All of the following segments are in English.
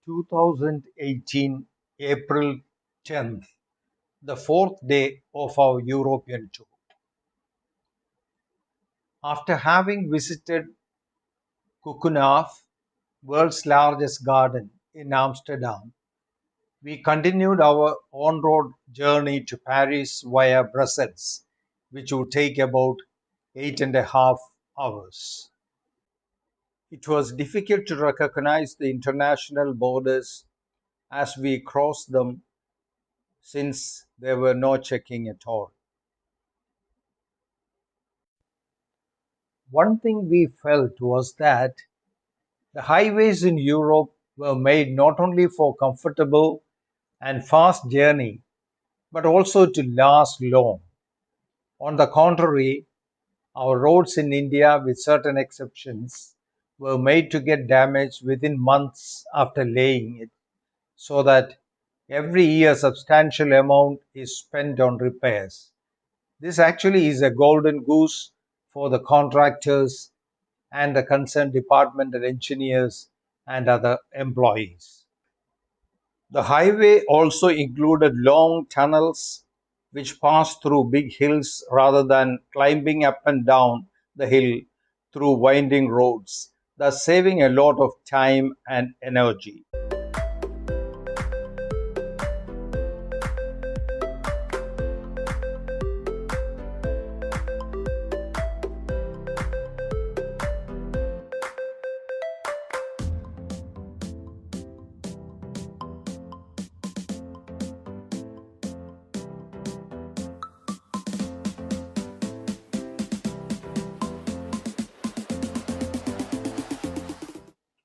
2018 April 10th, the fourth day of our European tour. After having visited Keukenhof, world's largest garden in Amsterdam, we continued our on-road journey to Paris via Brussels, which would take about 8.5 hours. It was difficult to recognize the international borders as we crossed them since there were no checking at all. One thing we felt was that the highways in Europe were made not only for comfortable and fast journey, but also to last long. On the contrary, our roads in India, with certain exceptions, were made to get damaged within months after laying it, so that every year substantial amount is spent on repairs. This actually is a golden goose for the contractors and the concerned departmental engineers and other employees. The highway also included long tunnels which passed through big hills rather than climbing up and down the hill through winding roads, thus saving a lot of time and energy.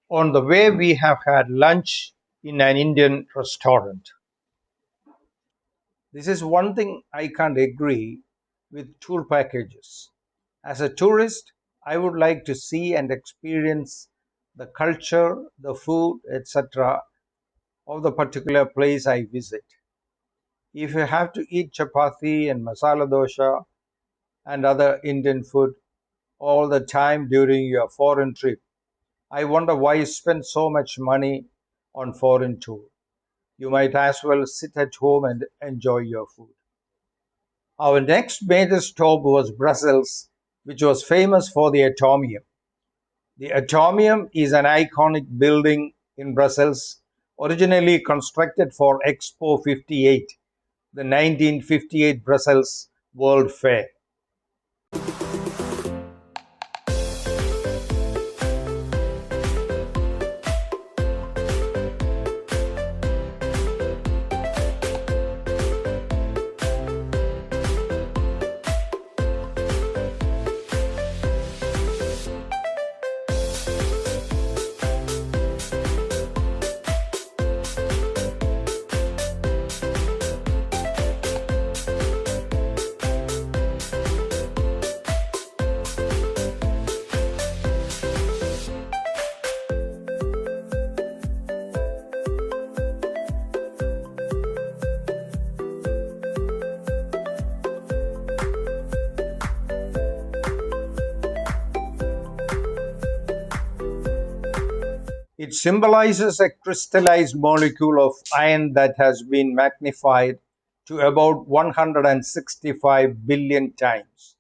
On the way, we have had lunch in an Indian restaurant. This is one thing I can't agree with tour packages. As a tourist, I would like to see and experience the culture, the food, etc. of the particular place I visit. If you have to eat chapati and masala dosha and other Indian food all the time during your foreign trip, I wonder why you spend so much money on foreign tour. You might as well sit at home and enjoy your food. Our next major stop was Brussels, which was famous for the Atomium. The Atomium is an iconic building in Brussels, originally constructed for Expo 58, the 1958 Brussels World Fair. It symbolizes a crystallized molecule of iron that has been magnified to about 165 billion times.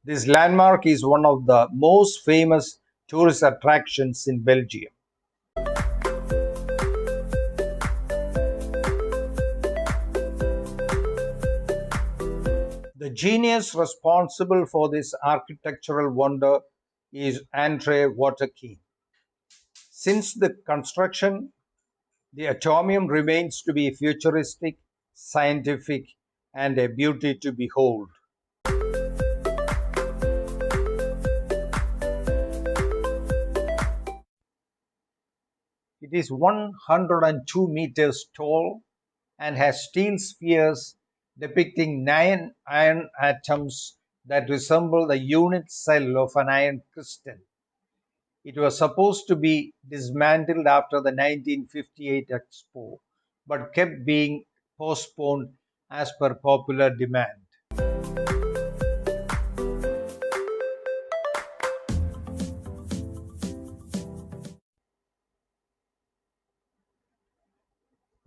This landmark is one of the most famous tourist attractions in Belgium. The genius responsible for this architectural wonder is Andre Waterkeen. Since the construction, the Atomium remains to be futuristic, scientific, and a beauty to behold. It is 102 meters tall and has steel spheres depicting 9 iron atoms that resemble the unit cell of an iron crystal. It was supposed to be dismantled after the 1958 Expo, but kept being postponed as per popular demand.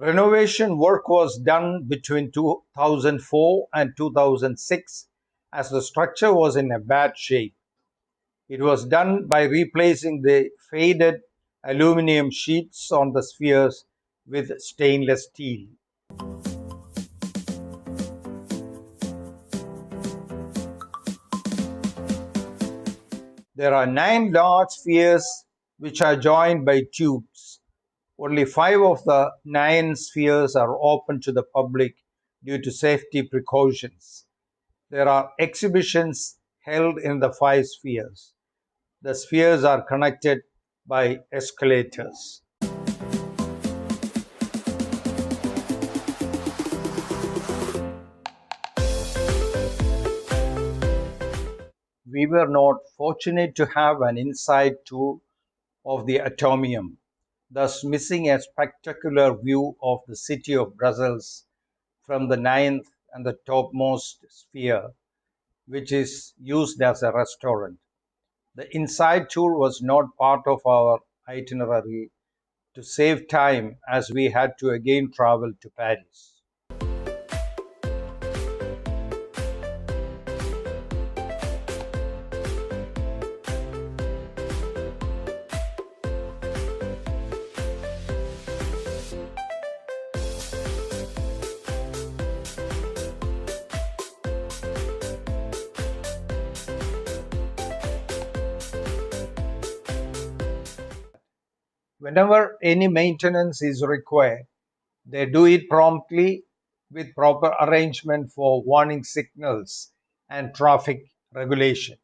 Renovation work was done between 2004 and 2006 as the structure was in a bad shape. It was done by replacing the faded aluminum sheets on the spheres with stainless steel. There are 9 large spheres which are joined by tubes. Only 5 of the 9 spheres are open to the public due to safety precautions. There are exhibitions held in the 5 spheres. The spheres are connected by escalators. We were not fortunate to have an inside tour of the Atomium, thus missing a spectacular view of the city of Brussels from the ninth and the topmost sphere, which is used as a restaurant. The inside tour was not part of our itinerary to save time as we had to again travel to Paris. Whenever any maintenance is required, they do it promptly with proper arrangement for warning signals and traffic regulation.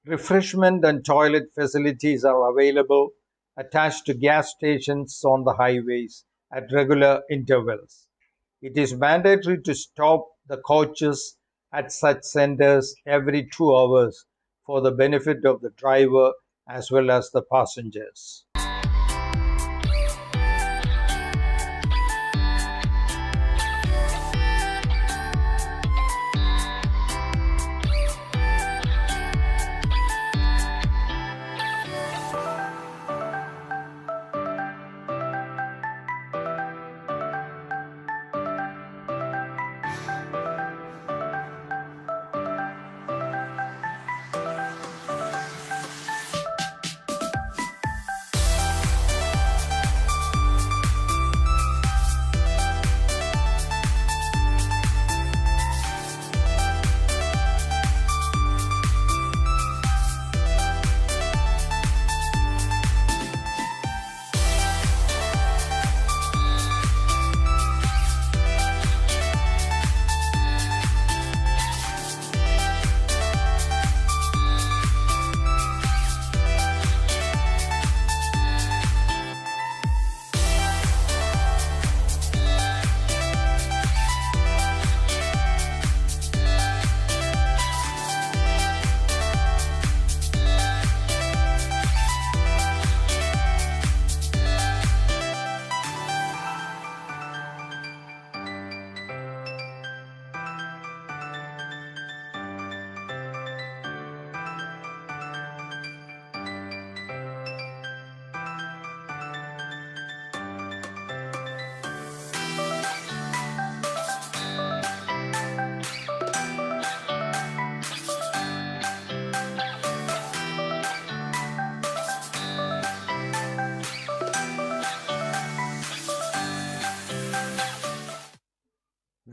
Refreshment and toilet facilities are available attached to gas stations on the highways at regular intervals. It is mandatory to stop the coaches at such centers every 2 hours for the benefit of the driver as well as the passengers.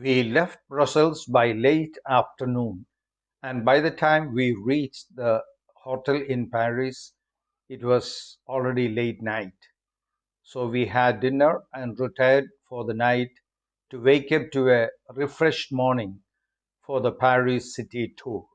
We left Brussels by late afternoon, and by the time we reached the hotel in Paris, it was already late night. So we had dinner and retired for the night to wake up to a refreshed morning for the Paris city tour.